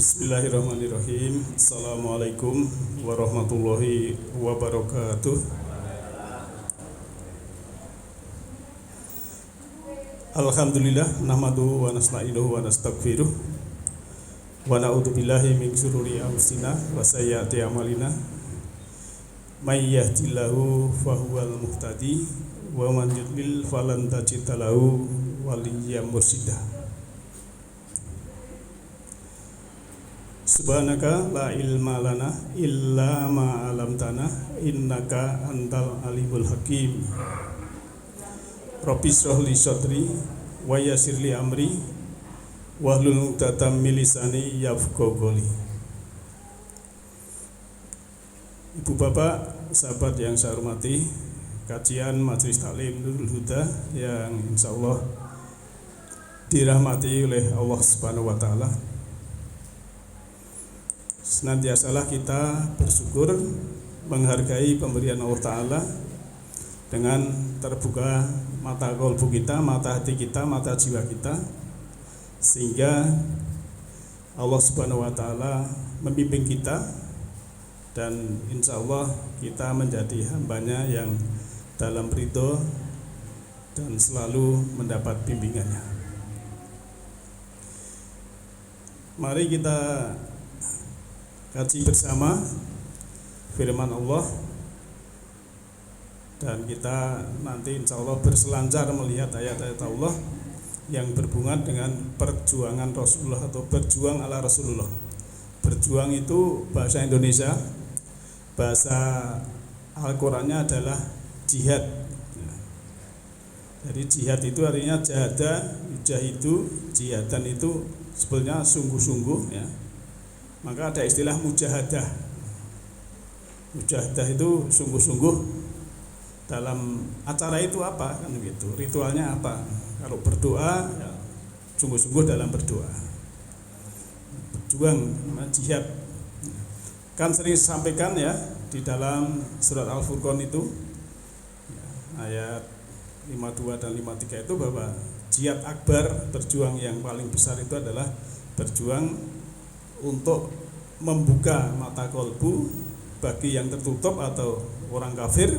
Bismillahirrahmanirrahim. Assalamualaikum warahmatullahi wabarakatuh. Alhamdulillah nahmaduhu wa nasta'inuhu wa nastaghfiruh wa na'udzu billahi min syururi anfusina wa sayyiati a'malina. May yahdihillahu fahuwal muhtadi wa man yudlil falan tajida lahu waliyyan mursyida. Subhanaka la ilma lana illa ma 'allamtana innaka antal alimul hakim. Rabbi shrah li sadri wa yassir li amri wahlul 'uqdatam min lisani yafqahu qawli. Ibu bapak, sahabat yang saya hormati, kajian Majelis Taklim Nurul Huda yang insyaallah dirahmati oleh Allah Subhanahu wa taala. Senantiasalah kita bersyukur, menghargai pemberian Allah Ta'ala dengan terbuka mata kolbu kita, mata hati kita, mata jiwa kita, sehingga Allah Subhanahu wa Ta'ala membimbing kita dan insya Allah kita menjadi hambanya yang dalam ridho dan selalu mendapat bimbingannya. Mari kita kaji bersama firman Allah dan kita nanti insya Allah berselancar melihat ayat-ayat Allah yang berhubungan dengan perjuangan Rasulullah atau berjuang ala Rasulullah. Berjuang itu bahasa Indonesia, bahasa Al-Qurannya adalah jihad. Jadi jihad itu artinya jahada, jahidu, jihadan itu sebenarnya sungguh-sungguh ya. Maka ada istilah mujahadah. Mujahadah itu sungguh-sungguh dalam acara itu apa kan gitu. Ritualnya apa? Kalau berdoa ya, sungguh-sungguh dalam berdoa. Berjuang jihad. Kan sering disampaikan ya di dalam surat Al-Furqan itu ya, ayat 52 dan 53 itu bahwa jihad akbar, berjuang yang paling besar itu adalah berjuang untuk membuka mata kolbu bagi yang tertutup atau orang kafir,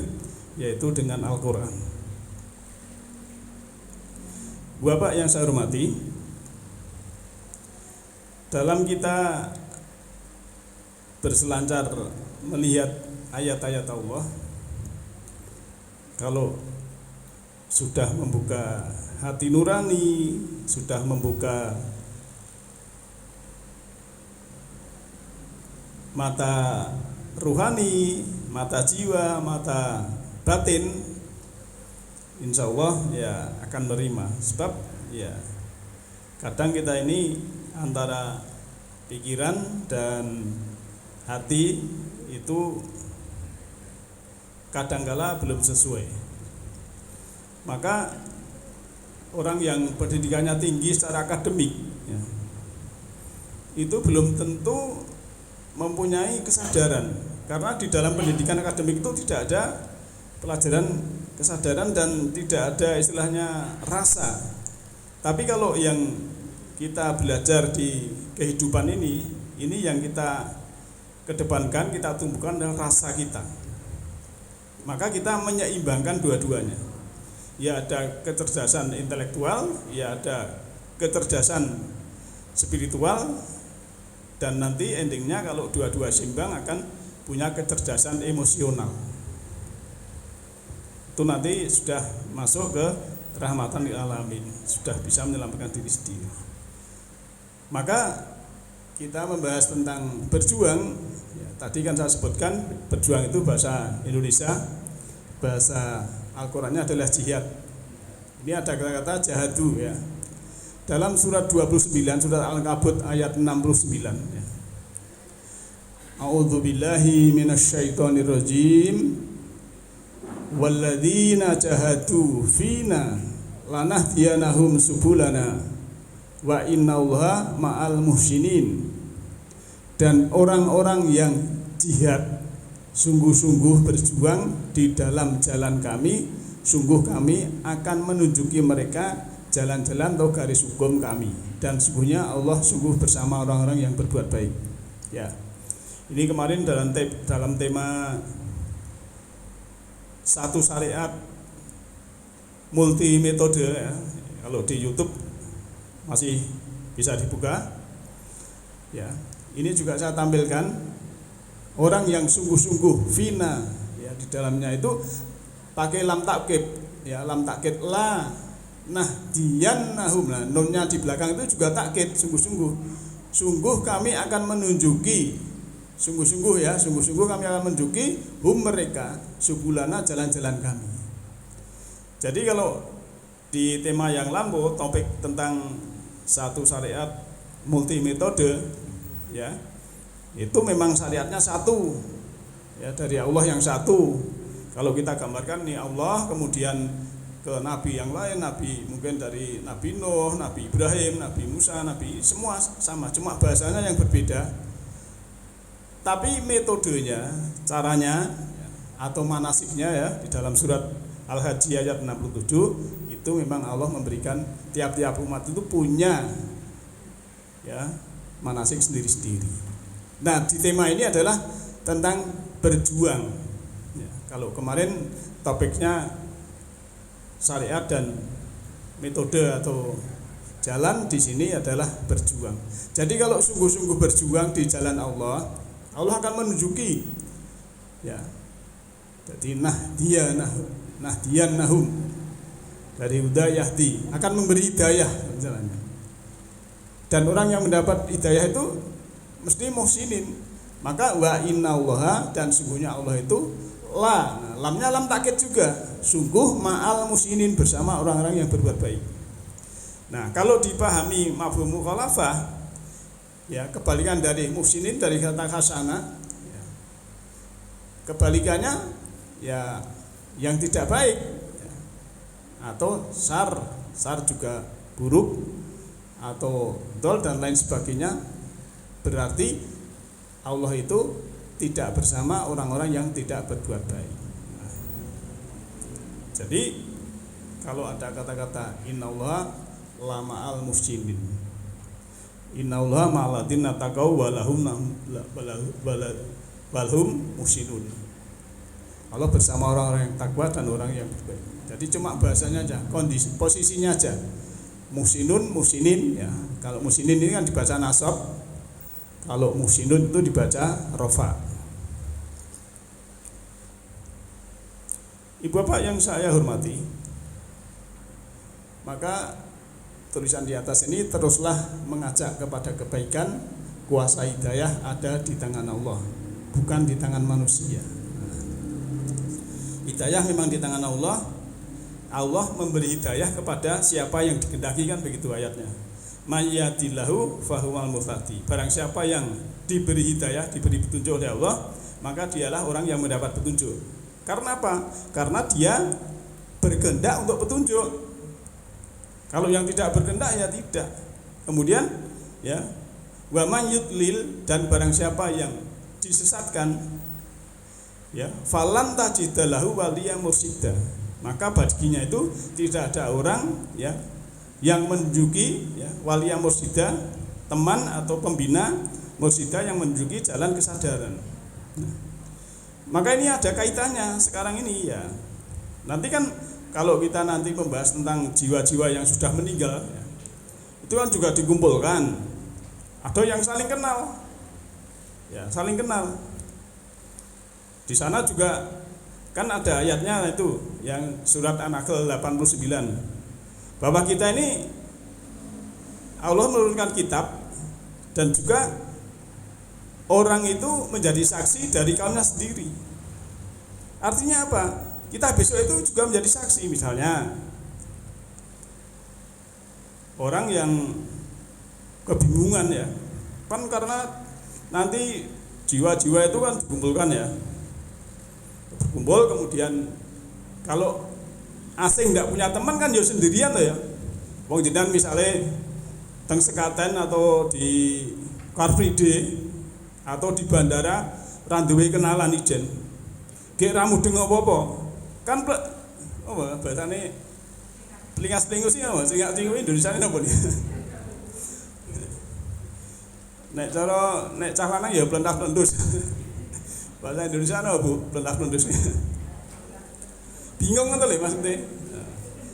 yaitu dengan Al-Quran. Bapak yang saya hormati, dalam kita berselancar melihat ayat-ayat Allah, kalau sudah membuka hati nurani, sudah membuka mata ruhani, mata jiwa, mata batin, insya Allah ya akan menerima. Sebab ya kadang kita ini antara pikiran dan hati itu kadangkala belum sesuai. Maka orang yang pendidikannya tinggi secara akademik ya, itu belum tentu mempunyai kesadaran, karena di dalam pendidikan akademik itu tidak ada pelajaran kesadaran dan tidak ada istilahnya rasa. Tapi kalau yang kita belajar di kehidupan ini yang kita kedepankan, kita tumbuhkan adalah rasa kita. Maka kita menyeimbangkan dua-duanya. Ya ada kecerdasan intelektual, ya ada kecerdasan spiritual, dan nanti endingnya kalau dua-dua seimbang akan punya kecerdasan emosional. Itu nanti sudah masuk ke rahmatan lil alamin, sudah bisa menyelamatkan diri sendiri. Maka kita membahas tentang berjuang ya, tadi kan saya sebutkan berjuang itu bahasa Indonesia, bahasa Al-Qurannya adalah jihad. Ini ada kata-kata jahadu ya. Dalam surat 29, surat Al-Ankabut ayat 69 ya. A'udzu billahi minasyaitonir rajim. Walladzina jahadu fina lanahdiyanahum subulana wa innallaha ma'al muhsinin. Dan orang-orang yang jihad sungguh-sungguh berjuang di dalam jalan kami, sungguh kami akan menunjuki mereka jalan-jalan atau garis hukum kami. dan sungguhnya Allah sungguh bersama orang-orang yang berbuat baik. Ya. Ini kemarin dalam tema satu syariat multi metode ya. Kalau di YouTube masih bisa dibuka. Ya. Ini juga saya tampilkan orang yang sungguh-sungguh fina ya, di dalamnya itu pakai lam takkid ya, lam takkid la nah dian nahum. Nah, nunnya di belakang itu juga takkid, sungguh-sungguh. Sungguh kami akan menunjuki, sungguh-sungguh ya, sungguh-sungguh kami akan menunjuki hum mereka subulana, jalan-jalan kami. Jadi kalau di tema yang lampau, topik tentang satu syariat multi metode ya, itu memang syariatnya satu ya, dari Allah yang satu. Kalau kita gambarkan nih Allah, kemudian ke nabi yang lain, nabi mungkin dari Nabi Nuh, Nabi Ibrahim, Nabi Musa, Nabi semua sama, cuma bahasanya yang berbeda. Tapi metodenya, caranya atau manasiknya ya, di dalam surat Al-Hajj ayat 67 itu memang Allah memberikan tiap-tiap umat itu punya ya manasik sendiri-sendiri. Nah, di tema ini adalah tentang berjuang. Ya, kalau kemarin topiknya syariat dan metode atau jalan, di sini adalah berjuang. Jadi kalau sungguh-sungguh berjuang di jalan Allah, Allah akan menunjuki ya. Jadi nahdiyan nahum dari hidayah akan memberi hidayah jalannya. Dan orang yang mendapat hidayah itu mesti muhsinin. Maka wa innallaha, dan sungguhnya Allah itu la, nah, lamnya lam takkid juga, sungguh ma'al muhsinin, bersama orang-orang yang berbuat baik. Nah, kalau dipahami mafhum mukhalafah ya, kebalikan dari muhsinin, dari kata hasanah ya, kebalikannya ya yang tidak baik ya, atau sar juga buruk atau dol dan lain sebagainya, berarti Allah itu tidak bersama orang-orang yang tidak berbuat baik. Nah, jadi kalau ada kata-kata innallaha la ma'al muhsinin, innallaha ma'al ladzina taqaw walahum muhsinun, Allah bersama orang-orang yang takwa dan orang yang berbaik. Jadi cuma bahasanya aja, kondisi posisinya aja, muhsinun, muhsinin ya. Kalau muhsinin ini kan dibaca nasab, kalau muhsinun itu dibaca rofa. Ibu bapak yang saya hormati, maka tulisan di atas ini teruslah mengajak kepada kebaikan. Kuasa hidayah ada di tangan Allah, bukan di tangan manusia. Hidayah memang di tangan Allah. Allah memberi hidayah kepada siapa yang dikehendaki, kan begitu ayatnya. Mayyadillahu fahuwal muhtadi. Barang siapa yang diberi hidayah, diberi petunjuk oleh Allah, maka dialah orang yang mendapat petunjuk. Karena apa? Karena dia berkehendak untuk petunjuk. Kalau yang tidak berkehendak ya tidak. Kemudian ya, wa man yudlil, dan barang siapa yang disesatkan ya, falan tajidalahu waliya mursida, maka baginya itu tidak ada orang ya yang menunjuki ya, waliya mursida, teman atau pembina mursida yang menunjuki jalan kesadaran. Nah, maka ini ada kaitannya sekarang ini ya. Nanti kan kalau kita nanti membahas tentang jiwa-jiwa yang sudah meninggal ya, itu kan juga dikumpulkan. Ada yang saling kenal. Ya, saling kenal. Di sana juga kan ada ayatnya itu yang surat An-Nahl 89. Bahwa kita ini Allah menurunkan kitab, dan juga orang itu menjadi saksi dari kaumnya sendiri. Artinya apa? Kita besok itu juga menjadi saksi. Misalnya orang yang kebingungan ya, kan karena nanti jiwa-jiwa itu kan dikumpulkan ya, berkumpul, kemudian kalau asing tidak punya teman kan ya sendirian loh ya. Wong jenengan misalnya teng sekaten atau di Car Free Day atau di bandara randuwe kenalan ijen, gek ra mudeng apa-apa kan bahasane pelingas-pelingus sih apa sing Indonesia ini apa nih. nek cah lanang ya plentas-plentus. Bahasa Indonesia apa Bu? Plentas-plentus. Bingung kan lho maksudnya.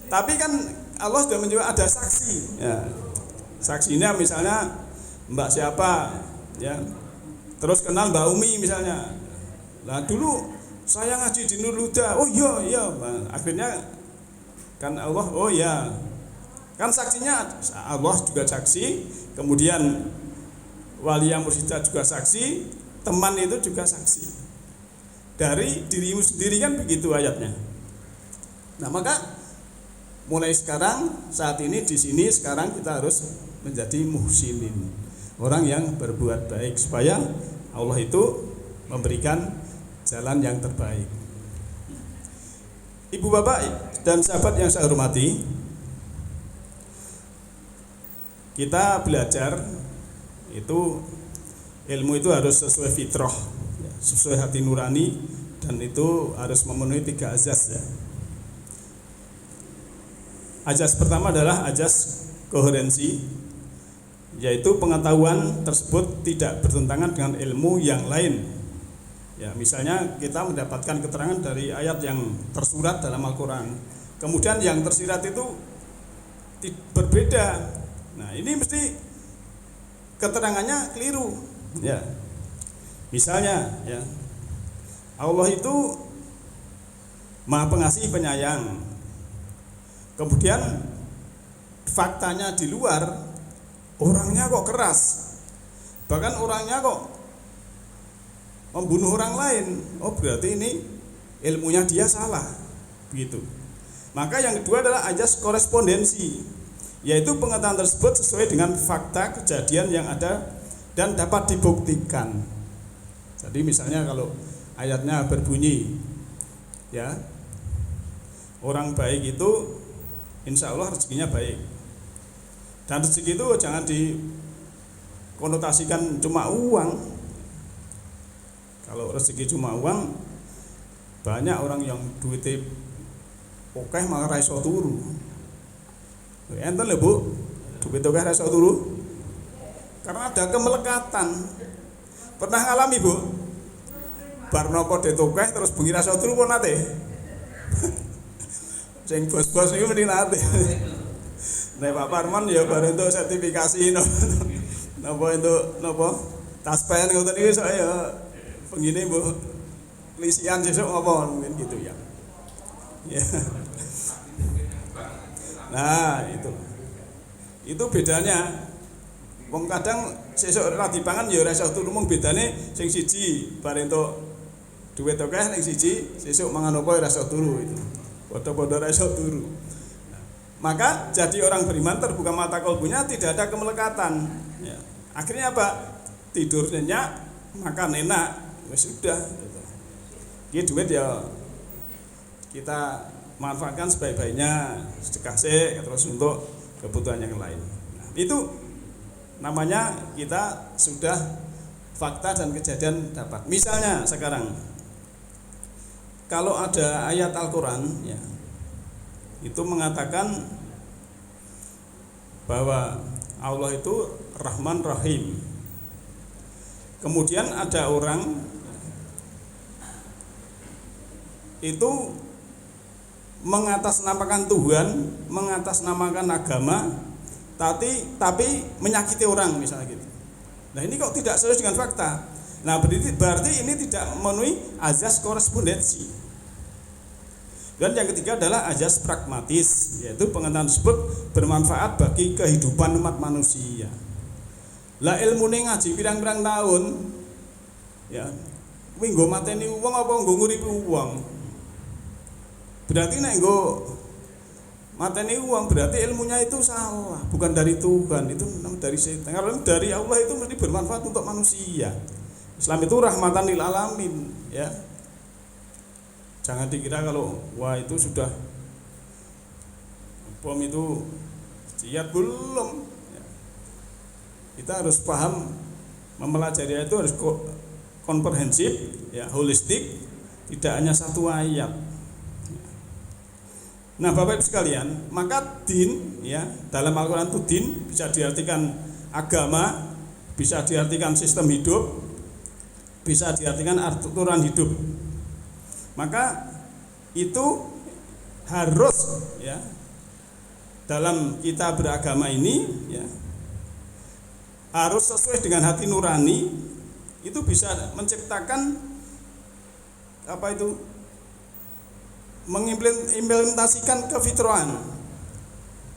Tapi kan Allah sudah menjawab ada saksi. Ya. Saksinya misalnya Mbak siapa, ya. Terus kenal Mbak Umi misalnya. Nah dulu saya ngaji di Nurul Huda. Oh iya. Nah, akhirnya kan Allah, oh ya. Kan saksinya Allah juga saksi, kemudian wali yang mursyida juga saksi, teman itu juga saksi. Dari dirimu sendiri kan begitu ayatnya. Nah, maka mulai sekarang saat ini di sini sekarang kita harus menjadi muhsinin. Orang yang berbuat baik supaya Allah itu memberikan jalan yang terbaik. Ibu bapak dan sahabat yang saya hormati, kita belajar itu ilmu itu harus sesuai fitrah, sesuai hati nurani, dan itu harus memenuhi 3 azas ya. Azas pertama adalah azas koherensi, yaitu pengetahuan tersebut tidak bertentangan dengan ilmu yang lain. Ya, misalnya kita mendapatkan keterangan dari ayat yang tersurat dalam Al-Quran, kemudian yang tersirat itu berbeda. Nah, ini mesti keterangannya keliru. Ya, misalnya, ya, Allah itu Maha Pengasih Penyayang. Kemudian faktanya di luar, orangnya kok keras, bahkan orangnya kok membunuh orang lain. Oh, berarti ini ilmunya dia salah, begitu. Maka yang kedua adalah azas korespondensi, yaitu pengetahuan tersebut sesuai dengan fakta kejadian yang ada dan dapat dibuktikan. Jadi misalnya kalau ayatnya berbunyi, ya, orang baik itu insya Allah rezekinya baik. Dan rezeki itu jangan dikonotasikan cuma uang. Kalau rezeki cuma uang, banyak orang yang duitnya oke malah ra iso turu. Enten lho Bu, duit oke ra iso turu. Karena ada kemelekatan. Pernah ngalami Bu? Bar napa det oke terus bengi ra iso turu pun nate. Sing bos-bos iki mending nate. Nek Pak Parman ya baru untuk sertifikasi napa untuk napa taspen ngoten iki saya pengine Bu lisian sesuk apa mungkin gitu ya. Ya. Nah, itu bedanya. Wong kadang sesuk ora dipangan ya ora iso turu, mung bedane sing siji bar entuk duit akeh, ning siji sesuk mangan apa ora iso turu itu. Padha-padha ora iso turu. Maka jadi orang beriman terbuka mata kalbunya, tidak ada kemelekatan. Ya. Akhirnya apa? Tidur nyenyak, makan enak, wis sudah. Gitu. Ini duit ya kita manfaatkan sebaik-baiknya, sedekah sih, terus untuk kebutuhan yang lain. Nah, itu namanya kita sudah fakta dan kejadian dapat. Misalnya sekarang, kalau ada ayat Al-Quran, ya, itu mengatakan bahwa Allah itu Rahman Rahim. Kemudian ada orang itu mengatasnamakan Tuhan, mengatasnamakan agama, tapi menyakiti orang misalnya gitu. Nah ini kok tidak sesuai dengan fakta. Nah berarti ini tidak memenuhi azas korespondensi. Dan yang ketiga adalah azas pragmatis, yaitu pengetahuan tersebut bermanfaat bagi kehidupan umat manusia. Lah ilmu ngaji pirang-pirang tahun, ya, kuwi nggo mateni wong apa nggo nguripi wong. Berarti nek nggo mateni wong berarti ilmunya itu salah, bukan dari Tuhan, itu dari setan. Kalau dari Allah itu mesti bermanfaat untuk manusia. Islam itu rahmatan lil alamin, ya. Jangan dikira kalau wah itu sudah bom itu jihad, belum. Ya. Kita harus paham, mempelajari itu harus komprehensif, ya, holistik, tidak hanya satu ayat. Nah, Bapak Ibu sekalian, maka din, ya, dalam Al-Quran itu din bisa diartikan agama, bisa diartikan sistem hidup, bisa diartikan aturan hidup. Maka itu harus ya dalam kita beragama ini ya harus sesuai dengan hati nurani, itu bisa menciptakan apa itu, mengimplementasikan kefitrahan.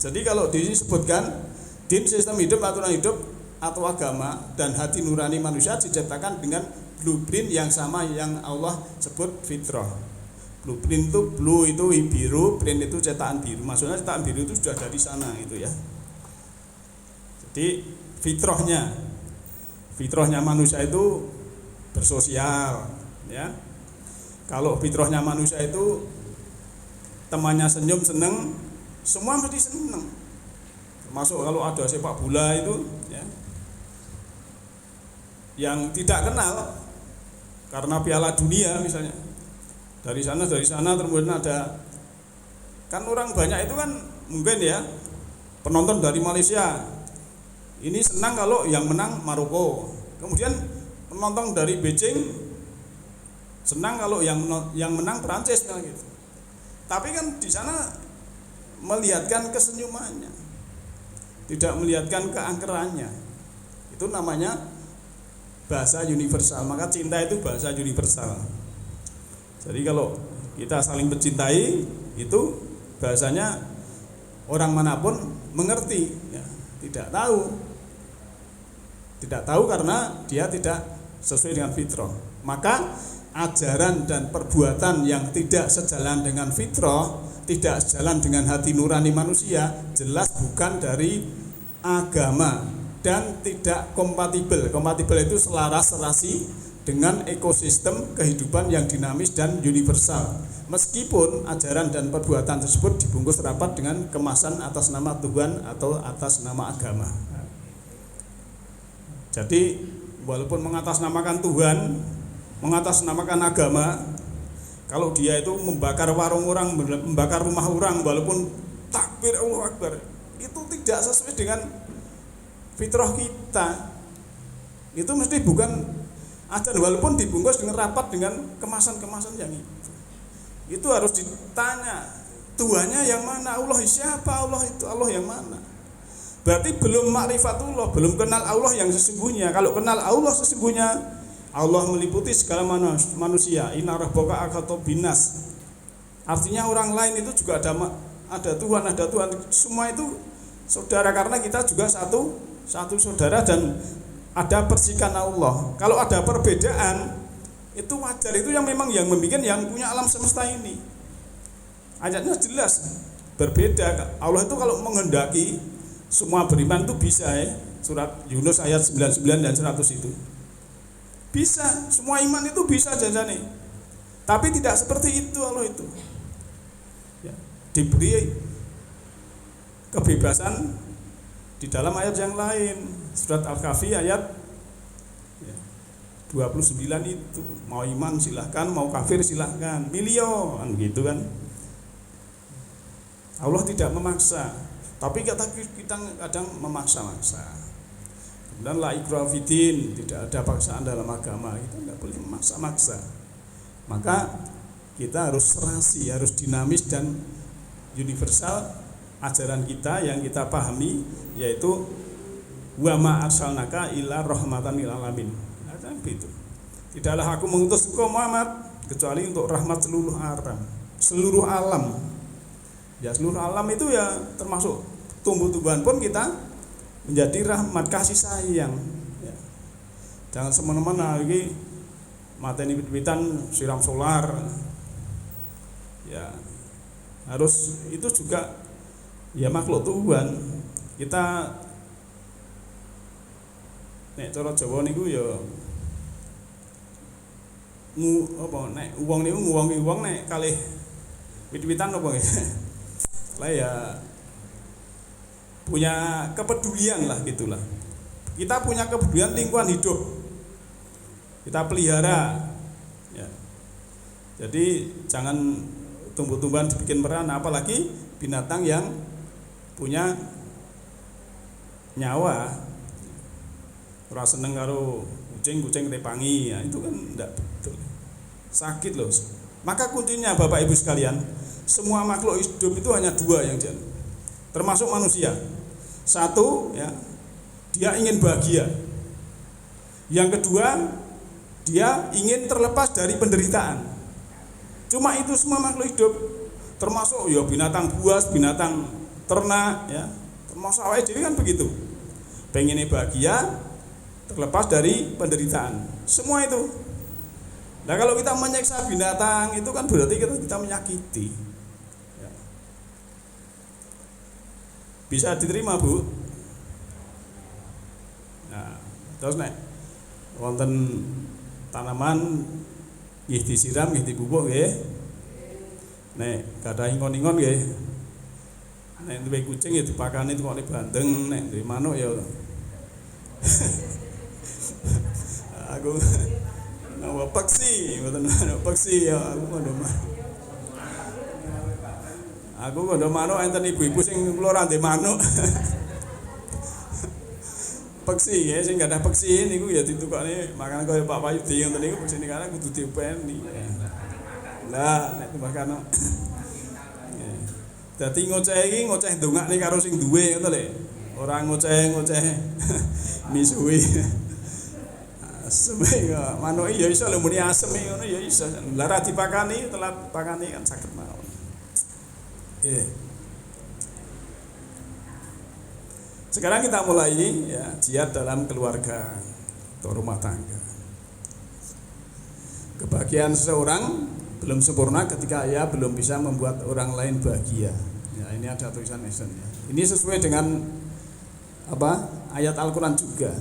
Jadi kalau disebutkan din, sistem hidup, aturan hidup atau agama, dan hati nurani manusia diciptakan dengan blueprint yang sama yang Allah sebut fitrah. Blueprint itu, blue itu biru, print itu cetakan biru. Maksudnya cetakan biru itu sudah dari sana itu ya. Jadi fitrahnya manusia itu bersosial ya. Kalau fitrahnya manusia itu temannya senyum, seneng, semua mesti seneng. Termasuk kalau ada sepak bola itu ya, yang tidak kenal karena Piala Dunia misalnya, dari sana kemudian ada, kan orang banyak itu kan mungkin ya penonton dari Malaysia ini senang kalau yang menang Maroko, kemudian penonton dari Beijing senang kalau yang menang Prancis kan gitu. Tapi kan di sana melihatkan kesenyumannya, tidak melihatkan keangkerannya. Itu namanya bahasa universal. Maka cinta itu bahasa universal. Jadi kalau kita saling mencintai, itu bahasanya orang manapun mengerti ya. Tidak tahu karena dia tidak sesuai dengan fitrah. Maka ajaran dan perbuatan yang tidak sejalan dengan fitrah, tidak sejalan dengan hati nurani manusia, jelas bukan dari agama dan tidak kompatibel. Kompatibel itu selaras, serasi dengan ekosistem kehidupan yang dinamis dan universal. Meskipun ajaran dan perbuatan tersebut dibungkus rapat dengan kemasan atas nama Tuhan atau atas nama agama. Jadi walaupun mengatasnamakan Tuhan, mengatasnamakan agama, kalau dia itu membakar warung orang, membakar rumah orang, walaupun takbir Allahu Akbar, itu tidak sesuai dengan fitrah kita. Itu mesti bukan ajaran, walaupun dibungkus dengan rapat dengan kemasan-kemasan yang itu harus ditanya, Tuhannya yang mana, Allah siapa, Allah itu Allah yang mana. Berarti belum ma'rifatullah, belum kenal Allah yang sesungguhnya. Kalau kenal Allah sesungguhnya, Allah meliputi segala manusia. Inna rabbaka ahata binas. Artinya orang lain itu juga ada Tuhan, semua itu saudara, karena kita juga satu saudara dan ada percikan Allah. Kalau ada perbedaan, itu wajar, itu yang memang yang membuat yang punya alam semesta ini. Ayatnya jelas berbeda. Allah itu kalau menghendaki semua beriman itu bisa ya. Surat Yunus ayat 99 dan 100 itu. Bisa, semua iman itu bisa jajane. Tapi tidak seperti itu Allah itu. Ya, diberi kebebasan di dalam ayat yang lain. Surat Al-Kahfi ayat 29 itu. Mau iman silahkan, mau kafir silahkan. Milion gitu kan. Allah tidak memaksa. Tapi kita kadang memaksa-maksa. Dan la ikraha fiddin, tidak ada paksaan dalam agama. Kita tidak boleh memaksa-maksa. Maka kita harus serasi, harus dinamis dan universal ajaran kita yang kita pahami, yaitu wa ma arsalnaka illa rahmatan lil alamin. Nah, begitu. Tidaklah aku mengutus engkau Muhammad kecuali untuk rahmat seluruh alam. Ya, seluruh alam itu ya termasuk tumbuh-tumbuhan pun kita menjadi rahmat kasih sayang ya. Jangan semena-mena lagi mateni wit-witan siram solar ya, harus itu juga ya makhluk Tuhan. Kita nek cara Jawa niku ya nek wong niku nguwongi wong nek kalih wit-witan apa nggih. Lah ya punya kepedulian lah gitulah. Kita punya kepedulian lingkungan hidup, kita pelihara ya. Jadi jangan tumbuh-tumbuhan dibikin merana, apalagi binatang yang punya nyawa. ora seneng karo kucing tepangi, ya itu kan enggak betul. Sakit loh. Maka kuncinya Bapak Ibu sekalian, semua makhluk hidup itu hanya dua yang jalan, termasuk manusia. Satu, ya, dia ingin bahagia. Yang kedua, dia ingin terlepas dari penderitaan. Cuma itu semua makhluk hidup, termasuk ya binatang buas, binatang ternak, ya, termasuk awake dhewe kan begitu. Pengennya bahagia, terlepas dari penderitaan. Semua itu. Nah kalau kita menyiksa binatang itu kan berarti kita menyakiti. Ya. Bisa diterima, Bu? Nah, terus nek wonten tanaman nggih disiram nggih dipupuk nggih. Nek gadah ingon-ingon nggih. Nek duwe kucing ya dipakani tukone bandeng, nek duwe manuk ya aku nama peksi, mboten peksi ya aku kondo manuk enten ibu-ibu sing kula ora ndek manuk. Peksi ya sing gadah peksi niku ya ditukokne makan kaya Pak Payudi ngoten niku peksine karena kudu diopeni. Lah nek makan dadi ngoceh iki ngoceh ndongakne karo sing duwe ngoten lho. Ora ngoceh-ngoceh misuwi. Asem ya manuk ya iso lho muni asem ngono ya iso. Lah ra dipakani telat pakani kan saged mawon. Nggih. Sekarang kita mulai ya jihad dalam keluarga atau rumah tangga. Kebahagiaan seseorang belum sempurna ketika ia belum bisa membuat orang lain bahagia. Ya, ini ada tulisan ya. Ini sesuai dengan ayat Al-Quran juga.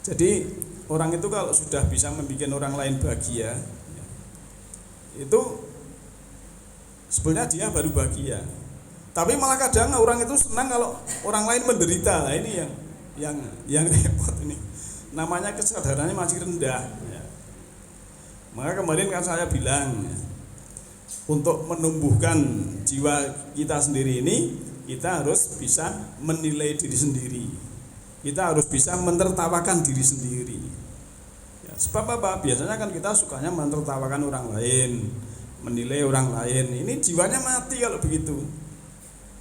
Jadi orang itu kalau sudah bisa membuat orang lain bahagia, itu sebenarnya dia baru bahagia. Tapi malah kadang orang itu senang kalau orang lain menderita. Nah, ini yang repot ini. Namanya kesadarannya masih rendah. Ya. Maka kemarin kan saya bilang, ya, untuk menumbuhkan jiwa kita sendiri ini, kita harus bisa menilai diri sendiri. Kita harus bisa menertawakan diri sendiri. Ya, sebab apa? Biasanya kan kita sukanya menertawakan orang lain, menilai orang lain. Ini jiwanya mati kalau begitu.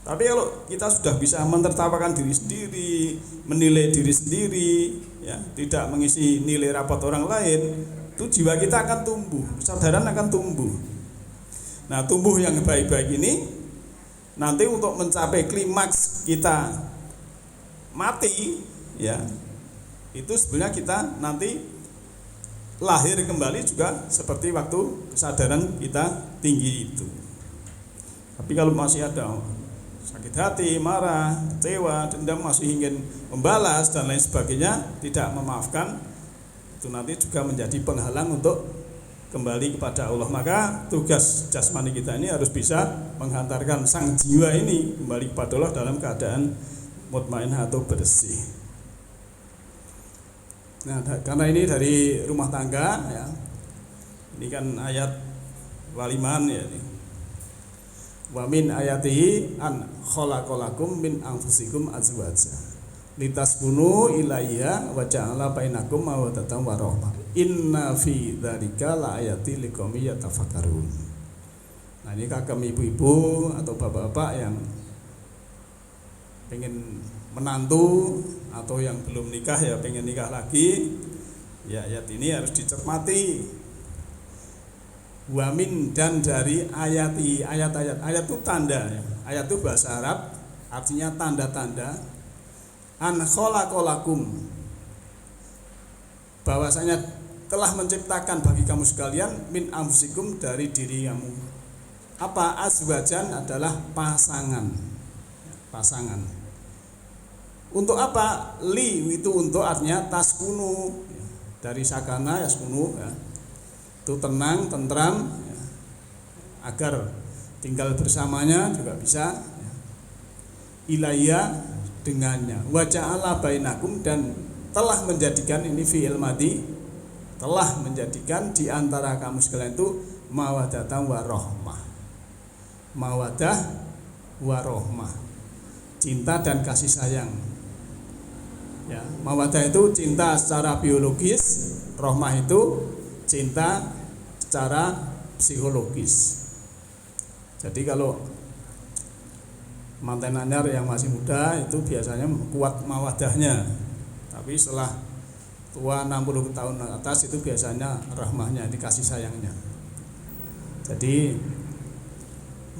Tapi kalau kita sudah bisa menertawakan diri sendiri, menilai diri sendiri, ya, tidak mengisi nilai rapat orang lain, itu jiwa kita akan tumbuh, kesadaran akan tumbuh. Nah, tumbuh yang baik-baik ini nanti untuk mencapai klimaks kita mati, ya, itu sebenarnya kita nanti lahir kembali juga seperti waktu kesadaran kita tinggi itu. Tapi kalau masih ada sakit hati, marah, kecewa, dendam, masih ingin membalas dan lain sebagainya, tidak memaafkan, itu nanti juga menjadi penghalang untuk kembali kepada Allah. Maka tugas jasmani kita ini harus bisa menghantarkan sang jiwa ini kembali kepada Allah dalam keadaan mutmainah atau bersih. Nah, karena ini dari rumah tangga, ya, ini kan ayat waliman, ya, wa min ayatihi an khalaqalakum min anfusikum azwaja litaskunu ilaiha wa ja'ala bainakum mawaddatan wa rahmah inna fi dzalika laayati liqaumin yatafakkarun. Nah, ini kagem ibu-ibu atau bapak-bapak yang pengen menantu atau yang belum nikah, ya, pengen nikah lagi, ya, ayat ini harus dicermati. Wamin, dan dari ayati, ayat-ayat, ayat itu tanda, ya. Ayat itu bahasa Arab artinya tanda-tanda. An khalaqalakum, bahwasanya telah menciptakan bagi kamu sekalian min anfusikum, dari diri kamu. Apa? Azwajan adalah pasangan. Pasangan. Untuk apa? Li itu untuk, artinya taskunu, dari sakana yaskunu, ya. Itu tenang, tentram, ya, agar tinggal bersamanya juga bisa, ya. Ilaiya, dengannya. Wa ja'ala bainakum, dan telah menjadikan, ini fi'il madhi, telah menjadikan di antara kamu sekalian itu mawaddatan wa rahmah. Mawaddah wa rahmah, cinta dan kasih sayang. Ya, mawaddah itu cinta secara biologis, rahmah itu cinta secara psikologis. Jadi kalau manten anyar yang masih muda itu biasanya kuat mawaddahnya. Tapi setelah tua 60 tahun atas itu biasanya rahmahnya, dikasih sayangnya. Jadi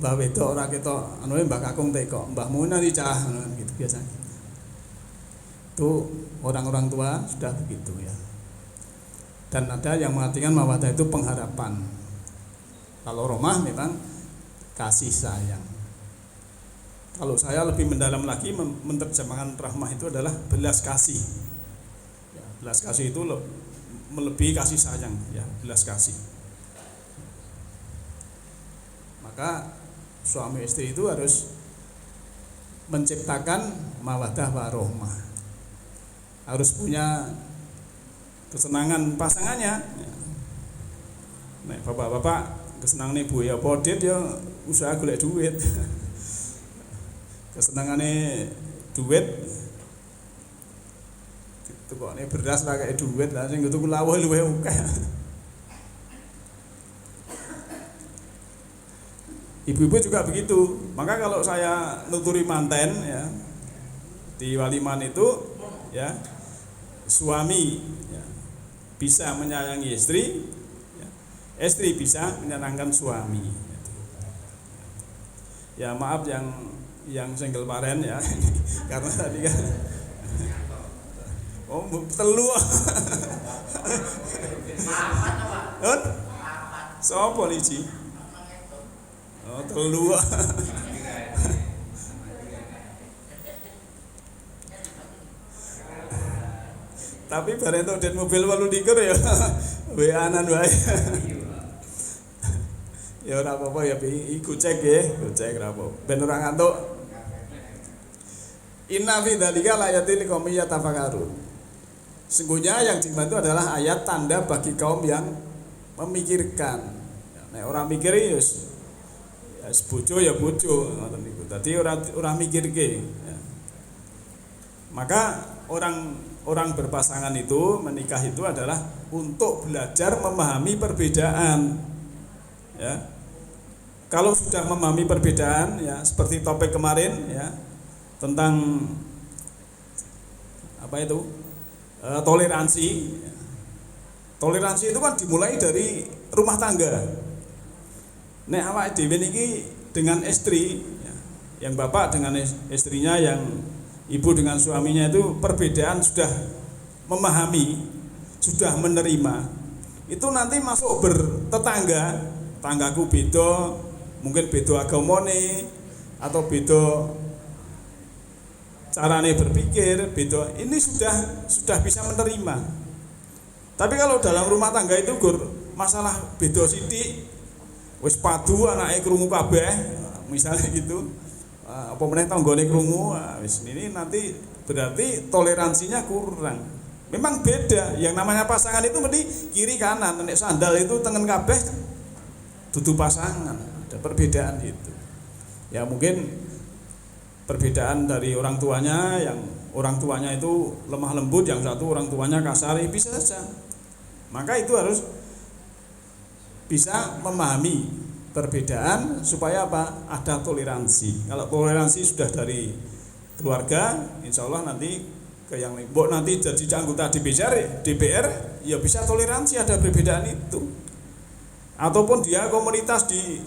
mbah wedok ora ketok anu mbah kakung teko, mbahmu nanti cah gitu biasanya. Itu orang-orang tua sudah begitu ya. Dan ada yang mengartikan mawaddah itu pengharapan. Kalau rahmah memang kasih sayang. Kalau saya lebih mendalam lagi menerjemahkan rahmah itu adalah belas kasih. Ya, belas kasih itu melebihi kasih sayang, ya, belas kasih. Maka suami istri itu harus menciptakan mawaddah warahmah. Harus punya kesenangan pasangannya. Nek bapak-bapak kesenangan ibu ya podit ya usaha golek duit. Kesenangane duit tukokne beras ra kaya duit lah sing tuku lawuh luwih akeh. Ibu-ibu juga begitu. Maka kalau saya nuturi manten ya di waliman itu ya suami ya, bisa menyayangi istri ya, istri bisa menyenangkan suami. Ya maaf yang single parent ya karena tadi kan telu sopo liji telu tapi bareng entuk den mobil 28 ya WA-an wae ya ora apa-apa ya iku cek nggih cek ora apa ben ora ngantuk. Inna fi dzalika laayatil liqaumin yatafakkarun. Sesungguhnya yang dibantu adalah ayat tanda bagi kaum yang memikirkan. Nek orang mikir ya bojo ya bojo ngoten niku. Dadi ora mikirke. Ya. Maka orang berpasangan itu menikah itu adalah untuk belajar memahami perbedaan. Ya. Kalau sudah memahami perbedaan ya seperti topik kemarin ya tentang apa itu toleransi. Toleransi itu kan dimulai dari rumah tangga. Nek awake dhewe niki dengan istri, ya, yang bapak dengan istrinya, yang ibu dengan suaminya itu perbedaan sudah memahami, sudah menerima. Itu nanti masuk bertetangga, tanggaku beda, mungkin beda agamane atau beda carane berpikir beda, ini sudah bisa menerima. Tapi kalau dalam rumah tangga itu masalah beda sithik wis padu anake krungu kabeh misalnya gitu, apa meneh tanggane krungu wis ini nanti berarti toleransinya kurang. Memang beda, yang namanya pasangan itu mesti kiri kanan, nek sandal itu tengen kabeh dudu pasangan, ada perbedaan itu. Ya mungkin perbedaan dari orang tuanya, yang orang tuanya itu lemah lembut, yang satu orang tuanya kasar, bisa saja. Maka itu harus bisa memahami perbedaan supaya apa? Ada toleransi. Kalau toleransi sudah dari keluarga, insya Allah nanti ke yang lain. Nanti jadi anggota DPR, ya bisa toleransi ada perbedaan itu. Ataupun dia komunitas di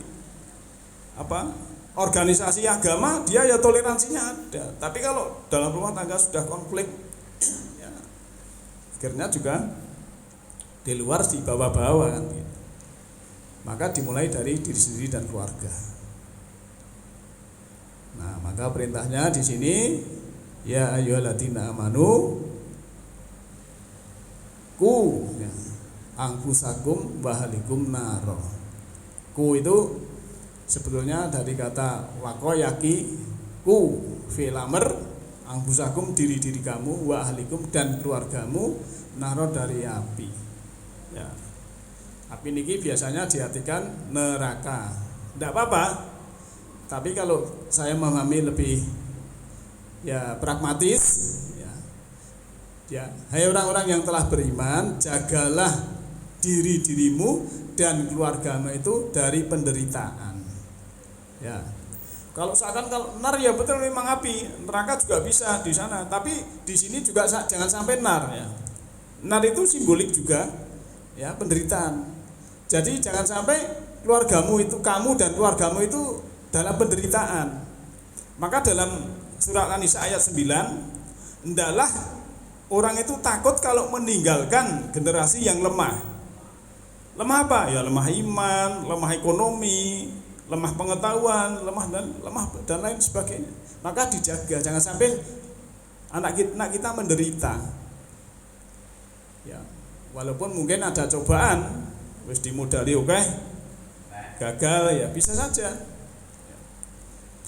organisasi agama, dia ya toleransinya ada. Tapi kalau dalam rumah tangga sudah konflik, ya, akhirnya juga di luar di bawah-bawah kan gitu. Maka dimulai dari diri sendiri dan keluarga. Nah, maka perintahnya di sini ya ayyuhalladzina amanu ku ya, angfusakum wa ahlikum naro. Ku itu sebetulnya dari kata wakoyaki ku filamer angfusakum diri-diri kamu wa ahlikum dan keluargamu naro dari api. Ya. Api niki biasanya diartikan neraka. Tidak apa-apa. Tapi kalau saya memahami lebih ya pragmatis ya, Ya, hai orang-orang yang telah beriman, jagalah dirimu dan keluargamu itu dari penderitaan. Ya. Kalau nar ya betul memang api, neraka juga bisa di sana, tapi di sini juga jangan sampai nar ya. Nar itu simbolik juga ya, penderitaan. Jadi jangan sampai keluargamu itu, kamu dan keluargamu itu dalam penderitaan. Maka dalam surat An-Nisa ayat 9, hendaklah orang itu takut kalau meninggalkan generasi yang lemah. Lemah apa? Ya lemah iman, lemah ekonomi, lemah pengetahuan, lemah dan lain sebagainya. Maka dijaga, jangan sampai anak kita menderita. Ya, walaupun mungkin ada cobaan, wis dimodali oke, gagal ya bisa saja. Ya.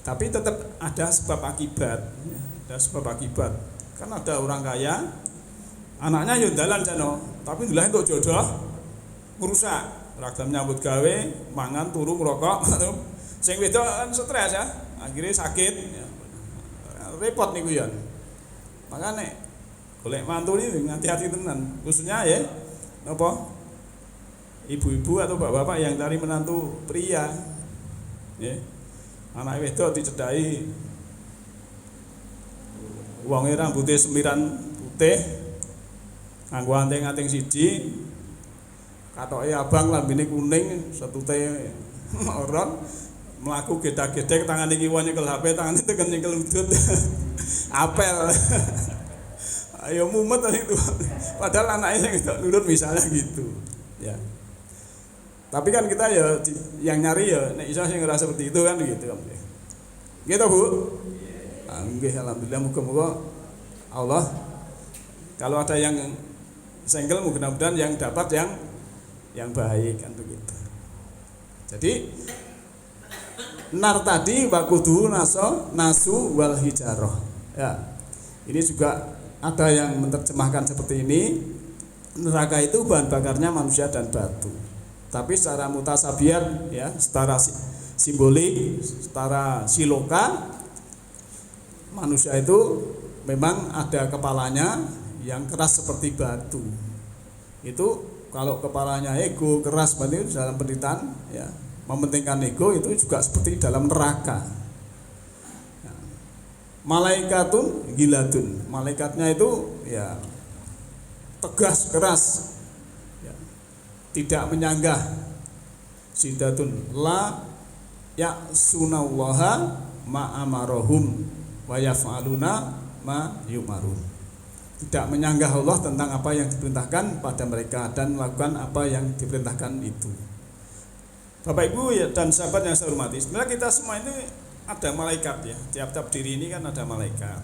Tapi tetap ada sebab akibat, ya, ada sebab akibat. Kan ada orang kaya, anaknya yo dalan jano, tapi ndelok untuk jodoh merusak, ragam nyambut gawe, mangan turu ngerokok, sing wedok kan stres ya, akhirnya sakit, ya. Repot niku ya. Makanya golek mantu ini hati-hati tenan, khususnya ya, apa? Ibu-ibu atau bapak-bapak yang cari menantu pria, ya. Anak wedok dicedai, wonge rambutnya semiran putih, nganggo anting-anting siji, katoke abang lambene kuning, setute oron, mlaku gedak-gedek tangan iki wong nyekel HP, tangan itu kan nyekel udut. Apel. Ayo mumet itu. Padahal anaknya yang tidak nurut misalnya gitu. Ya. Tapi kan kita ya yang nyari ya nek iso sing ngerasa seperti itu kan gitu. Gitu, Bu. Nggih, alhamdulillah, muga-muga Allah kalau ada yang single mudah-mudahan yang dapat yang baik kan begitu. Jadi nar tadi wakudu nasu wal hijaroh. Ya. Ini juga ada yang menerjemahkan seperti ini. Neraka itu bahan bakarnya manusia dan batu. Tapi secara mutasabiat ya, secara simbolik, secara siloka, manusia itu memang ada kepalanya yang keras seperti batu. Itu kalau kepalanya ego keras berarti dalam penderitaan ya, mementingkan ego itu juga seperti dalam neraka. Ya. Malaikatun gilatun, malaikatnya itu ya tegas keras, ya, tidak menyanggah. Sidatun la ya sunallaha ma'amarohum wa yaf'aluna ma yumarun. Tidak menyanggah Allah tentang apa yang diperintahkan pada mereka dan melakukan apa yang diperintahkan itu. Bapak Ibu ya, dan sahabat yang saya hormati, sebenarnya kita semua ini ada malaikat ya. Tiap-tiap diri ini kan ada malaikat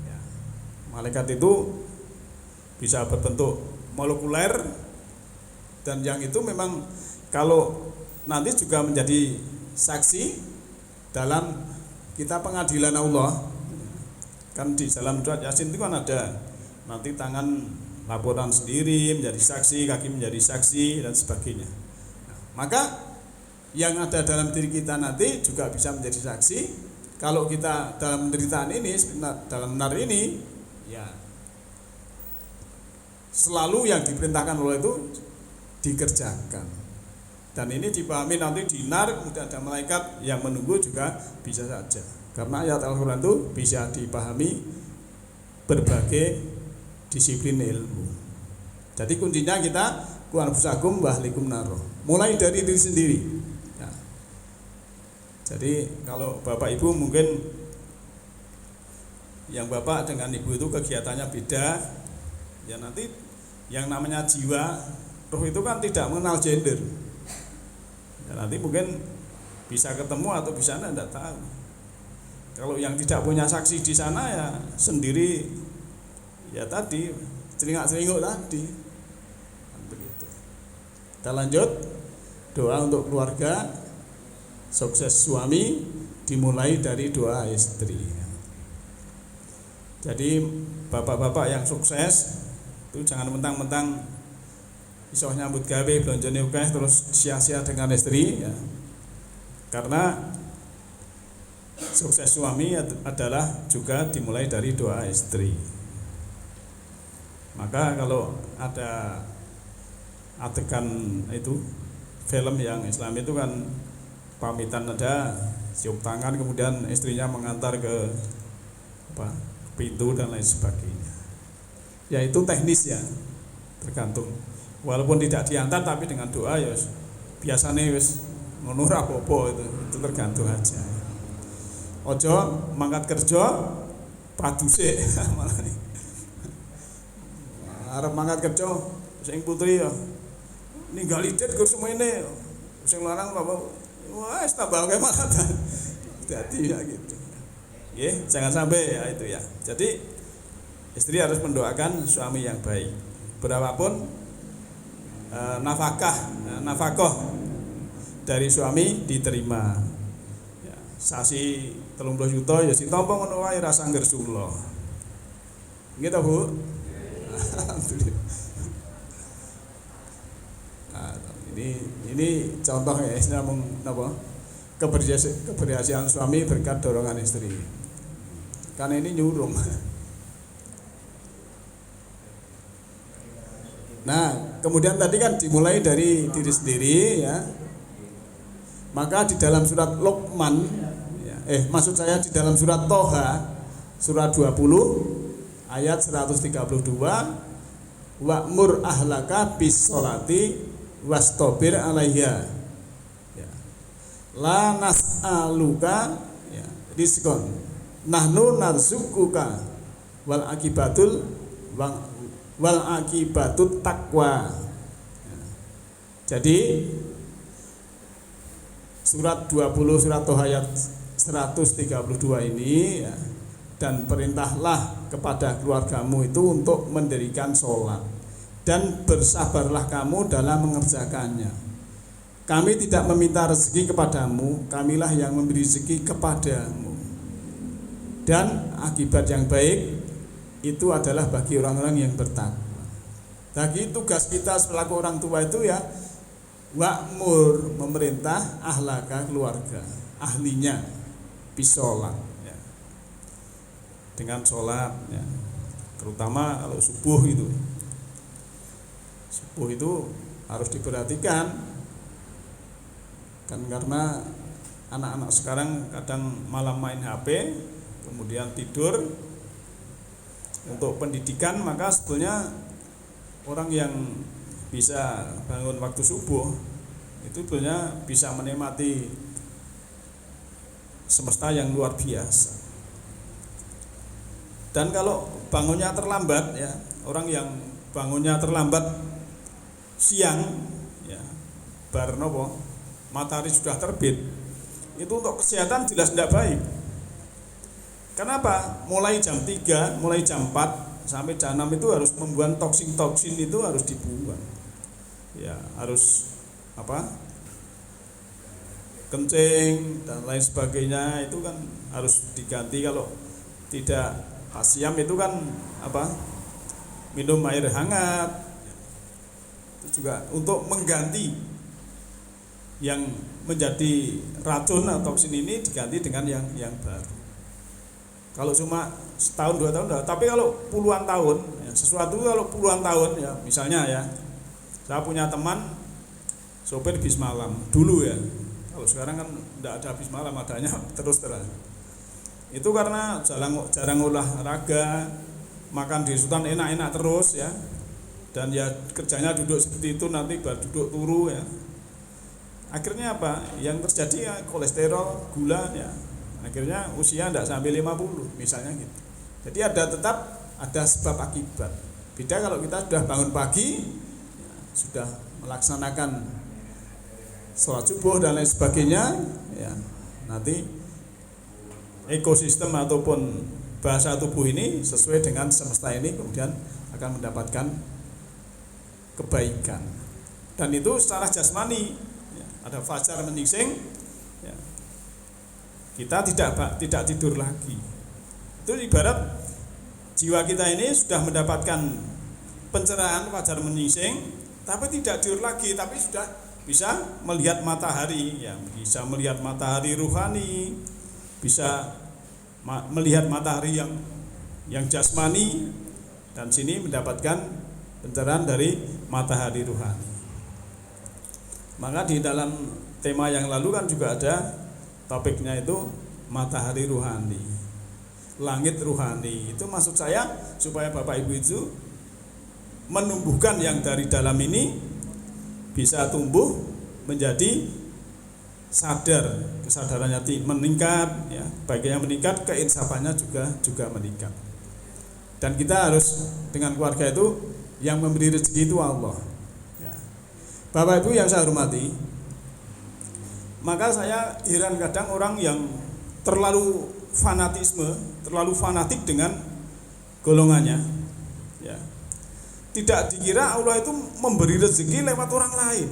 ya. Malaikat itu bisa berbentuk molekuler, dan yang itu memang kalau nanti juga menjadi saksi dalam kita pengadilan Allah. Kan di dalam surat Yasin itu kan ada nanti tangan laporan sendiri menjadi saksi, kaki menjadi saksi dan sebagainya. Nah, maka yang ada dalam diri kita nanti juga bisa menjadi saksi. Kalau kita dalam penderitaan ini, dalam benar ini, ya selalu yang diperintahkan Allah itu dikerjakan. Dan ini dipahami nanti di nar, kemudian ada malaikat yang menunggu juga bisa saja. Karena ayat Al-Quran itu bisa dipahami berbagai disiplin ilmu. Jadi kuncinya kita ku anfusakum wa ahlikum naro. Mulai dari diri sendiri. Ya. Jadi kalau Bapak Ibu mungkin yang Bapak dengan Ibu itu kegiatannya beda, ya nanti yang namanya jiwa, roh itu kan tidak mengenal gender. Ya, nanti mungkin bisa ketemu atau bisa tidak tahu. Kalau yang tidak punya saksi di sana ya sendiri, ya tadi celingak-celinguk tadi. Begitu. Kita lanjut, doa untuk keluarga, sukses suami dimulai dari doa istri. Jadi bapak-bapak yang sukses itu jangan mentang-mentang iso nyambut gawe blonjone akeh terus sia-sia dengan istri ya. Karena sukses suami adalah juga dimulai dari doa istri. Maka kalau ada adegan itu film yang Islam itu kan pamitan ada cium tangan, kemudian istrinya mengantar ke pintu dan lain sebagainya. Ya itu teknis ya, tergantung. Walaupun tidak diantar tapi dengan doa ya biasanya wis ngono ra apa-apa, itu tergantung aja. Ojo mangkat kerja paduse malah arep mangkat kerja sing putri ya ninggali det kur semene sing lanang apa wis tambah akeh mangkatan. Jadi ya gitu. Jangan sampai ya itu ya. Jadi istri harus mendoakan suami yang baik. Berapapun nafkah dari suami diterima. Ya, sasi 30 juta ya sitampa ngono wae rasa ngersula. Nggih ta, Bu? Alhamdulillah. Nah, ini contoh ya, namun apa? Keberhasilan suami berkat dorongan istri. Karena ini nyurung. Nah, kemudian tadi kan dimulai dari diri sendiri ya. Maka di dalam surat Luqman ya, maksud saya di dalam surat Toha surat 20 ayat 132, wa'mur ahlaka bis sholati wastabir 'alaiha. Ya. La nas'aluka ya, rizqan. Nahnu narzuquka wal akibatut taqwa. Ya. Jadi surat 20 surat Toha ayat 132 ini ya, dan perintahlah kepada keluargamu itu untuk mendirikan sholat dan bersabarlah kamu dalam mengerjakannya. Kami tidak meminta rezeki kepadamu, kamilah yang memberi rezeki kepadamu. Dan akibat yang baik itu adalah bagi orang-orang yang bertakwa. Jadi tugas kita selaku orang tua itu ya wa'mur, memerintah ahlaka, keluarga, ahlinya bisolat ya. Dengan sholat ya. Terutama kalau subuh itu harus diperhatikan kan, karena anak-anak sekarang kadang malam main HP kemudian tidur. Untuk pendidikan maka sebetulnya orang yang bisa bangun waktu subuh itu sebetulnya bisa menikmati semesta yang luar biasa. Dan kalau bangunnya terlambat ya, orang yang bangunnya terlambat siang ya, bar nopo matahari sudah terbit, itu untuk kesehatan jelas tidak baik. Kenapa? Mulai jam 3, mulai jam 4 sampai jam 6 itu harus membuang toksin-toksin, itu harus dibuang. Ya, harus kencing dan lain sebagainya itu kan harus diganti. Kalau tidak siam itu kan minum air hangat. Itu juga untuk mengganti yang menjadi racun atau toksin ini, diganti dengan yang baru. Kalau cuma setahun 2 tahun, tapi kalau puluhan tahun, ya, sesuatu kalau puluhan tahun ya, misalnya ya, saya punya teman sopir bis malam dulu ya. Kalau sekarang kan tidak ada bis malam, adanya terus. Itu karena jarang olahraga, makan di hutan enak-enak terus ya, dan ya kerjanya duduk seperti itu, nanti baru duduk turu ya. Akhirnya apa? Yang terjadi ya kolesterol, gula ya. Akhirnya usia tidak sampai 50 misalnya gitu. Jadi tetap ada sebab akibat. Beda kalau kita sudah bangun pagi ya, sudah melaksanakan sholat subuh dan lain sebagainya ya, nanti ekosistem ataupun bahasa tubuh ini sesuai dengan semesta ini kemudian akan mendapatkan kebaikan. Dan itu secara jasmani ya, ada fajar menyingsing ya, kita tidak tidur lagi. Itu ibarat jiwa kita ini sudah mendapatkan pencerahan fajar menyingsing, tapi tidak tidur lagi, tapi sudah bisa melihat matahari ya, bisa melihat matahari ruhani, bisa melihat matahari yang jasmani, dan sini mendapatkan pencerahan dari matahari ruhani. Maka di dalam tema yang lalu kan juga ada topiknya itu matahari ruhani, langit ruhani. Itu maksud saya supaya Bapak Ibu itu menumbuhkan yang dari dalam ini bisa tumbuh menjadi sadar, kesadarannya meningkat, ya, bagiannya meningkat, keinsafannya juga meningkat. Dan kita harus dengan keluarga itu yang memberi rezeki itu Allah. Ya. Bapak Ibu yang saya hormati, maka saya heran kadang orang yang terlalu fanatik dengan golongannya. Ya. Tidak dikira Allah itu memberi rezeki lewat orang lain.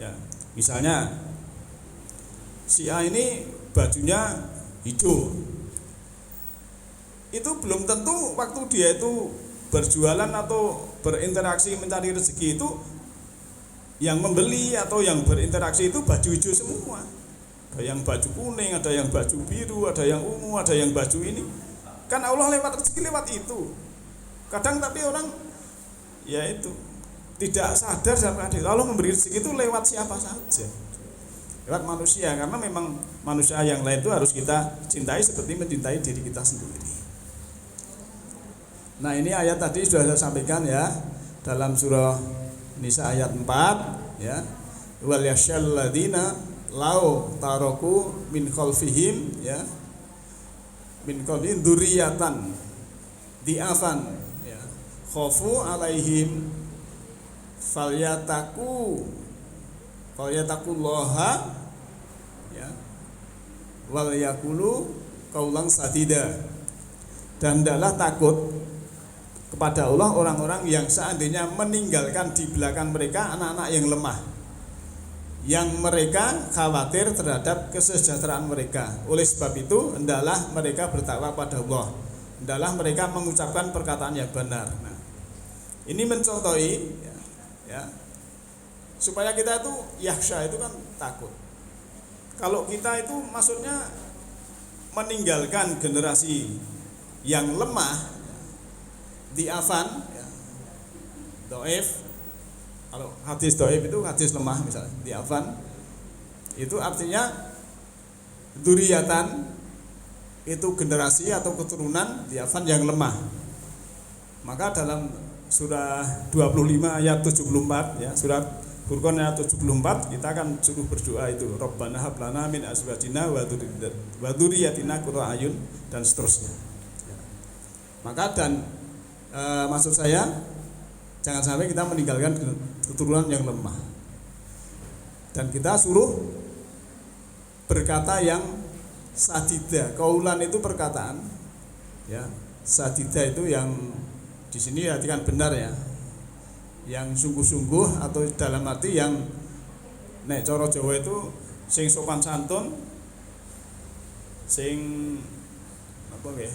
Ya. Misalnya si A ini bajunya hijau, itu belum tentu waktu dia itu berjualan atau berinteraksi mencari rezeki itu yang membeli atau yang berinteraksi itu baju hijau semua. Ada yang baju kuning, ada yang baju biru, ada yang ungu, ada yang baju ini. Kan Allah lewat rezeki lewat itu. Kadang tapi orang ya itu tidak sadar sampai Allah memberi rezeki itu lewat siapa saja, lewat manusia, karena memang manusia yang lain itu harus kita cintai seperti mencintai diri kita sendiri. Nah, ini ayat tadi sudah saya sampaikan ya, dalam surah Nisa ayat 4 ya, wal yashal ladina lau taroku min khalfihim ya, min khalfihim dzurriyyatan di'afan ya, khafu alaihim falyataqullaha ya, wal yaqulu qaulan sadida. Dan hendaklah takut kepada Allah orang-orang yang seandainya meninggalkan di belakang mereka anak-anak yang lemah, yang mereka khawatir terhadap kesejahteraan mereka. Oleh sebab itu hendaklah mereka bertakwa pada Allah, hendaklah mereka mengucapkan perkataan yang benar. Nah, ini mencontohi ya, supaya kita itu yakhsha itu kan takut. Kalau kita itu maksudnya meninggalkan generasi yang lemah, di'afan ya, do'if. Kalau hadis do'if itu hadis lemah misalnya, di'afan itu artinya dzurriyyatan itu generasi atau keturunan, di'afan yang lemah. Maka dalam surah 25 ayat 74 ya, surat Furqan ayat 74 kita akan suruh berdoa itu Rabbana hab lana min azwajina wa dzurriyyatina qurrata a'yun dan seterusnya ya. Maka dan maksud saya jangan sampai kita meninggalkan keturunan yang lemah, dan kita suruh berkata yang sadida. Kaulan itu perkataan ya, sadida itu yang di sini artikan benar ya, yang sungguh-sungguh atau dalam arti yang nek cara Jawa itu sing sopan santun, sing apa nggih?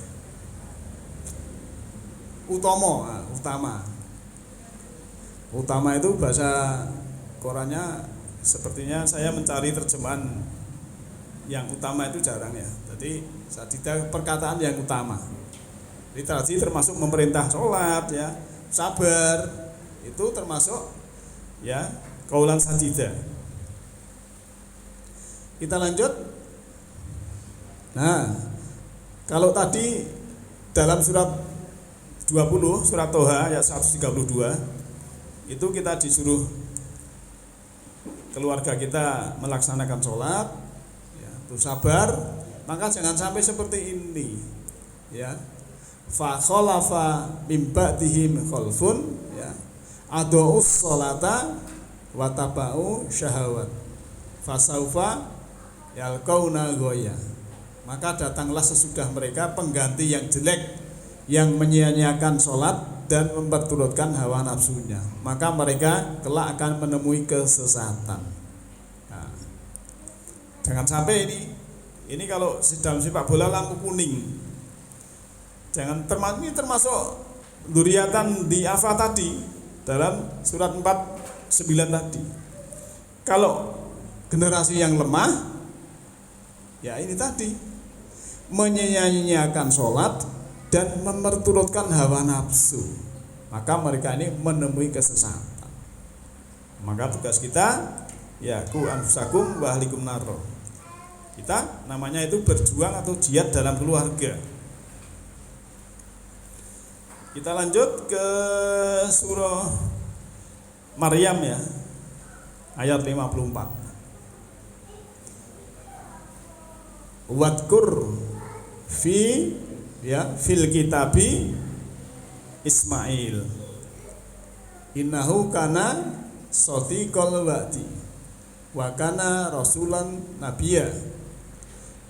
Utama itu bahasa Qurannya sepertinya saya mencari terjemahan yang utama itu jarang ya. Jadi sadida perkataan yang utama. Literasi termasuk memerintah sholat ya, sabar, itu termasuk ya kaulan sadida. Kita lanjut. Nah, kalau tadi dalam surat 20 surat Toha ayat 132 itu kita disuruh keluarga kita melaksanakan sholat ya, terus sabar, maka jangan sampai seperti ini ya. Fa khalafa mim ba'dihim khalfun ya, adaa'us sholata wa taba'u syahawat fasaufa yalqauna ghayya. Maka datanglah sesudah mereka pengganti yang jelek, yang menyia-nyiakan sholat dan memperturutkan hawa nafsunya, maka mereka kelak akan menemui kesesatan. Nah, jangan sampai ini kalau dalam sepak bola lampu kuning. Jangan termasuk dzurriyyatan di'afa tadi dalam surat 49 tadi. Kalau generasi yang lemah ya ini tadi menyia-nyiakan sholat dan memperturutkan hawa nafsu, maka mereka ini menemui kesesatan. Maka tugas kita ya ku anfusakum wa ahlikum naro. Kita namanya itu berjuang atau jihad dalam keluarga. Kita lanjut ke surah Maryam ya, ayat 54. Wadkur fil kitabi Ismail innahu kana shadiqal wa'di wa kana rasulan nabiyya.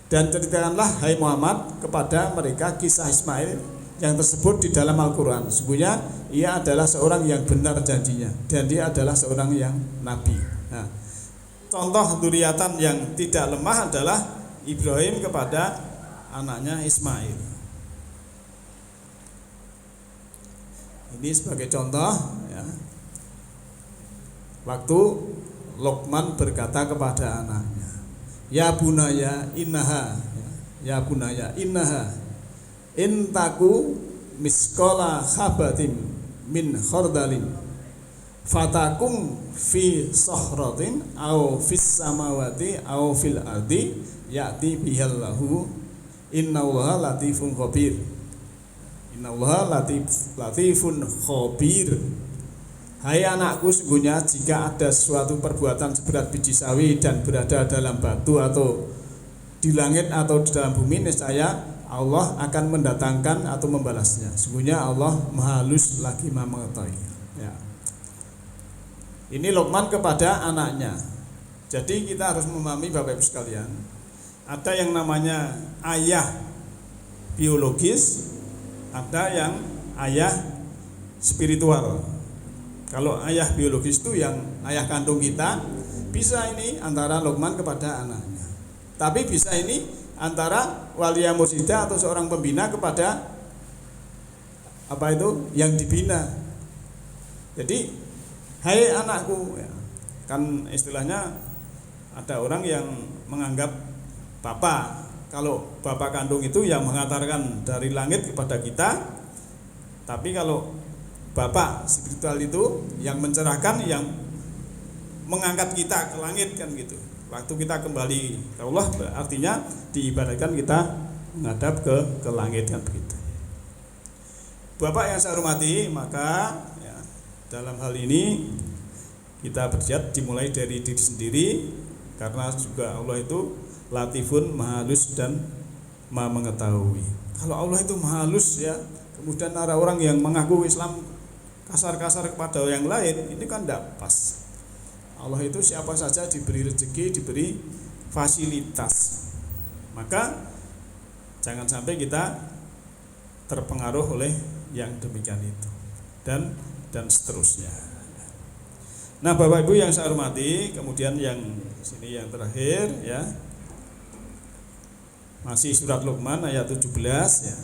Dan ceritakanlah hai Muhammad kepada mereka kisah Ismail yang tersebut di dalam Al-Quran. Sesungguhnya ia adalah seorang yang benar janjinya dan dia adalah seorang yang nabi. Nah, contoh dzurriatan yang tidak lemah adalah Ibrahim kepada anaknya Ismail. Ini sebagai contoh ya. Waktu Luqman berkata kepada anaknya, ya bunaya innaha, ya bunaya innaha intaku miskola habatim min khordalin fatakum fi sohrotin au fis samawati au fil ardi ya'ti bihallahu innallaha latifun khabir. Innallaha latifun khabir. Hai anakku, sesungguhnya jika ada suatu perbuatan seberat biji sawi dan berada dalam batu atau di langit atau di dalam bumi, niscaya Allah akan mendatangkan atau membalasnya. Sesungguhnya Allah Maha Halus lagi Maha Mengetahui. Ya. Ini Luqman kepada anaknya. Jadi kita harus memahami Bapak Ibu sekalian, ada yang namanya ayah biologis, ada yang ayah spiritual. Kalau ayah biologis itu yang ayah kandung kita, bisa ini antara Luqman kepada anaknya. Tapi bisa ini antara walia mursyidah atau seorang pembina kepada apa itu yang dibina. Jadi, hai anakku, ya, kan istilahnya ada orang yang menganggap bapak, kalau bapak kandung itu yang mengantarkan dari langit kepada kita, tapi kalau bapak spiritual itu yang mencerahkan, yang mengangkat kita ke langit kan gitu. Waktu kita kembali ke Allah artinya diibaratkan kita menghadap ke langit kan begitu. Bapak yang saya hormati, maka ya, dalam hal ini kita berjihad dimulai dari diri sendiri, karena juga Allah itu latifun, maha halus dan maha mengetahui. Kalau Allah itu maha halus ya, kemudian ada orang yang mengaku Islam kasar-kasar kepada yang lain, ini kan tidak pas. Allah itu siapa saja diberi rezeki, diberi fasilitas. Maka jangan sampai kita terpengaruh oleh yang demikian itu dan seterusnya. Nah, Bapak Ibu yang saya hormati, kemudian yang sini yang terakhir ya. Masih surat Luqman ayat 17 ya.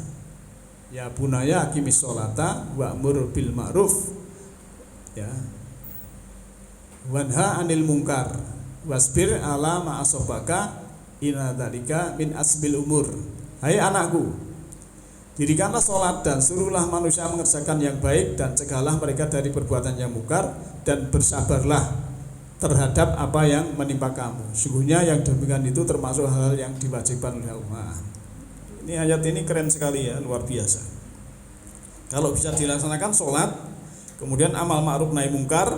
Ya bunaya aqimis sholata wa'mur bil ma'ruf ya wanha 'anil munkar wasbir ala ma asabaka inna dzalika min asbil umur. Hai anakku, dirikanlah sholat dan suruhlah manusia mengerjakan yang baik dan cegahlah mereka dari perbuatan yang mungkar dan bersabarlah terhadap apa yang menimpa kamu. Sungguhnya yang demikian itu termasuk hal yang diwajibkan oleh Allah. Ini ayat ini keren sekali ya, luar biasa. Kalau bisa dilaksanakan sholat, kemudian amal ma'ruf nahi mungkar,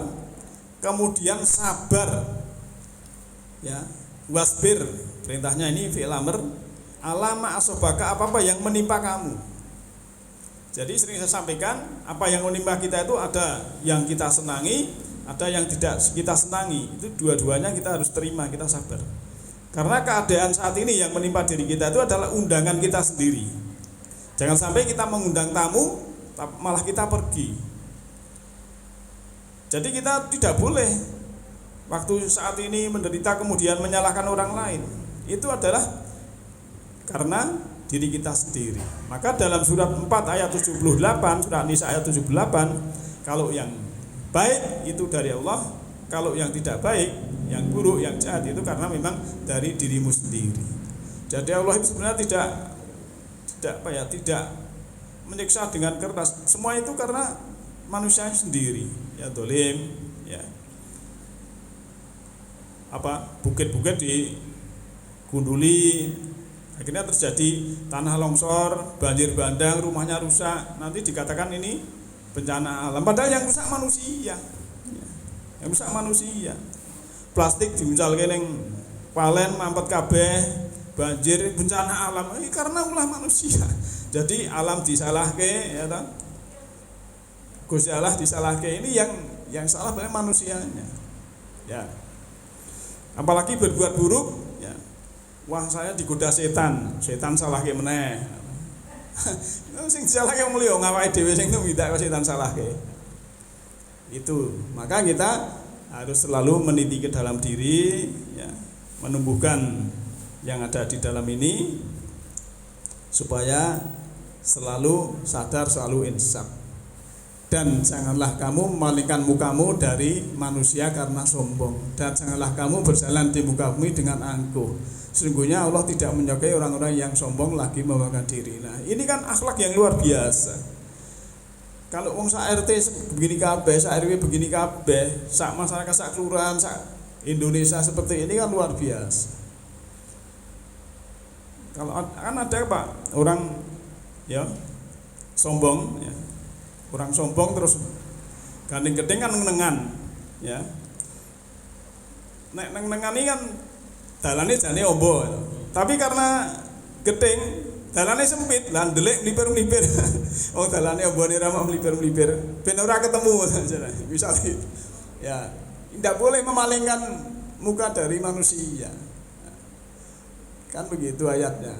kemudian sabar, ya, wasbir, perintahnya ini fi'il amr, alama asobaka, apa yang menimpa kamu. Jadi sering saya sampaikan, apa yang menimpa kita itu ada yang kita senangi, ada yang tidak kita senangi. Itu dua-duanya kita harus terima, kita sabar. Karena keadaan saat ini yang menimpa diri kita itu adalah undangan kita sendiri. Jangan sampai kita mengundang tamu, malah kita pergi. Jadi kita tidak boleh waktu saat ini menderita kemudian menyalahkan orang lain. Itu adalah karena diri kita sendiri. Maka dalam surat 4 ayat 78, surat Nisa ayat 78, kalau yang baik itu dari Allah, kalau yang tidak baik, yang buruk, yang jahat itu karena memang dari dirimu sendiri. Jadi Allah itu sebenarnya tidak menyiksa dengan keras. Semua itu karena manusia sendiri, ya dolim, ya bukit-bukit digunduli, akhirnya terjadi tanah longsor, banjir bandang, rumahnya rusak. Nanti dikatakan ini bencana alam, padahal yang rusak manusia, yang rusak manusia. Plastik diuncalke ning palen mampet kabeh, banjir, bencana alam ini karena ulah manusia. Jadi alam disalahke, ya toh, Gusti Allah disalahke. Ini yang salah banyak manusianya, ya. Apalagi berbuat buruk, ya. Wah, saya digoda setan salahke meneh. Sing salahke wong liya, ngawake dhewe sing minta kok setan salahke. Itu, maka kita harus selalu meniti ke dalam diri, ya, menumbuhkan yang ada di dalam ini supaya selalu sadar, selalu insaf. Dan janganlah kamu memalingkan mukamu dari manusia karena sombong, dan janganlah kamu berjalan di muka bumi dengan angkuh. Sesungguhnya Allah tidak menyukai orang-orang yang sombong lagi membanggakan diri. Nah, ini kan akhlak yang luar biasa. Kalau wong sak RT begini kabeh, sak RW begini kabeh, sak masyarakat, sak kelurahan, sak Indonesia seperti ini kan luar biasa. Kalau kan ada Pak orang, ya, sombong, ya. Orang sombong terus gandeng gedeng kan nengan, ya. Nek nengan ini kan dalane jane ombo. Tapi karena gedeng, dalane sempit, lan ndelik mlipir-mlipir. Oh, dalane ombone ra mau mlipir-mlipir. Ben ora ketemu misalnya. Ya, tidak boleh memalingkan muka dari manusia. Kan begitu ayatnya.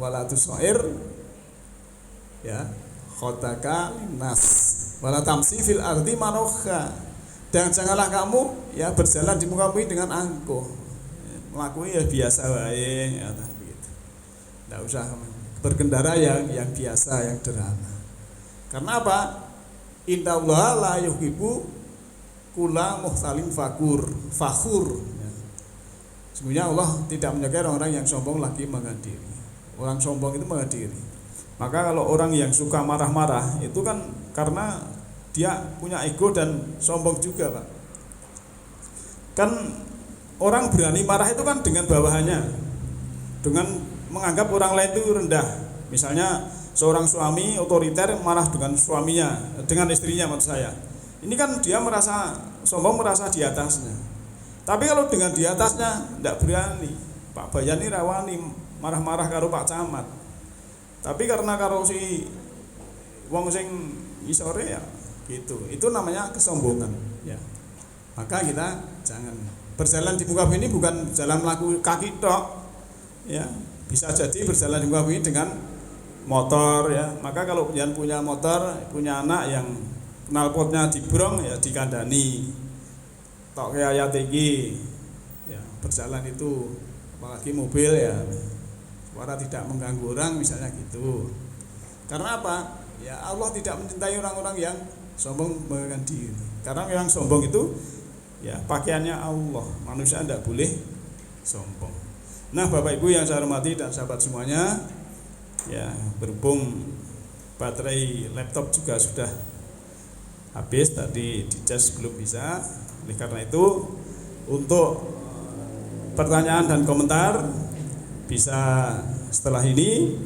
Wala tusair, ya, khotaka linnas wala tamsi fil ardi marokha, dan janganlah kamu, ya, berjalan di muka bumi dengan angkuh, melakukan ya biasa wae, ya, begitu. Tidak usah berkendara yang biasa, yang sederhana. Karena apa? Innallaha la yuhibbu kulla mukhtalin fakhur. Ya. Sebenarnya Allah tidak menyukai orang-orang yang sombong lagi membanggakan diri. Orang sombong itu membanggakan diri. Maka kalau orang yang suka marah-marah itu kan karena dia punya ego dan sombong juga, Pak. Kan orang berani marah itu kan dengan bawahannya, dengan menganggap orang lain itu rendah. Misalnya seorang suami otoriter marah dengan suaminya, dengan istrinya maksud saya. Ini kan dia merasa sombong, merasa di atasnya. Tapi kalau dengan di atasnya tidak berani. Pak Bayani rawani marah-marah karo Pak Camat. Tapi karena karo si wong sing isore, ya gitu. Itu namanya kesombongan, ya. Maka kita jangan berjalan di muka bumi ini bukan jalan melaku kaki tok, ya. Bisa jadi berjalan di muka bumi dengan motor, ya. Maka kalau kalian punya motor, punya anak yang knalpotnya dibrong, ya dikandani. Tok kayak ayat iki, ya, berjalan itu, apalagi mobil, ya, suara tidak mengganggu orang misalnya gitu. Karena apa? Ya, Allah tidak mencintai orang-orang yang sombong membanggakan diri. Karena yang sombong itu, ya, pakaiannya Allah. Manusia tidak boleh sombong. Nah, Bapak Ibu yang saya hormati dan sahabat semuanya, ya, berhubung baterai laptop juga sudah habis, tadi dicas belum bisa. Oleh karena itu, untuk pertanyaan dan komentar bisa setelah ini,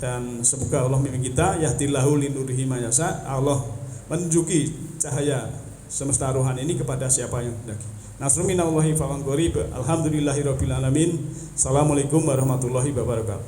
dan semoga Allah membimbing kita, yahdillahu linurihi mayasa, Allah menunjuki cahaya semesta rohani ini kepada siapa yang hendak. Nasrun minallahi fa qarib. Alhamdulillahirabbil alamin. Assalamualaikum warahmatullahi wabarakatuh.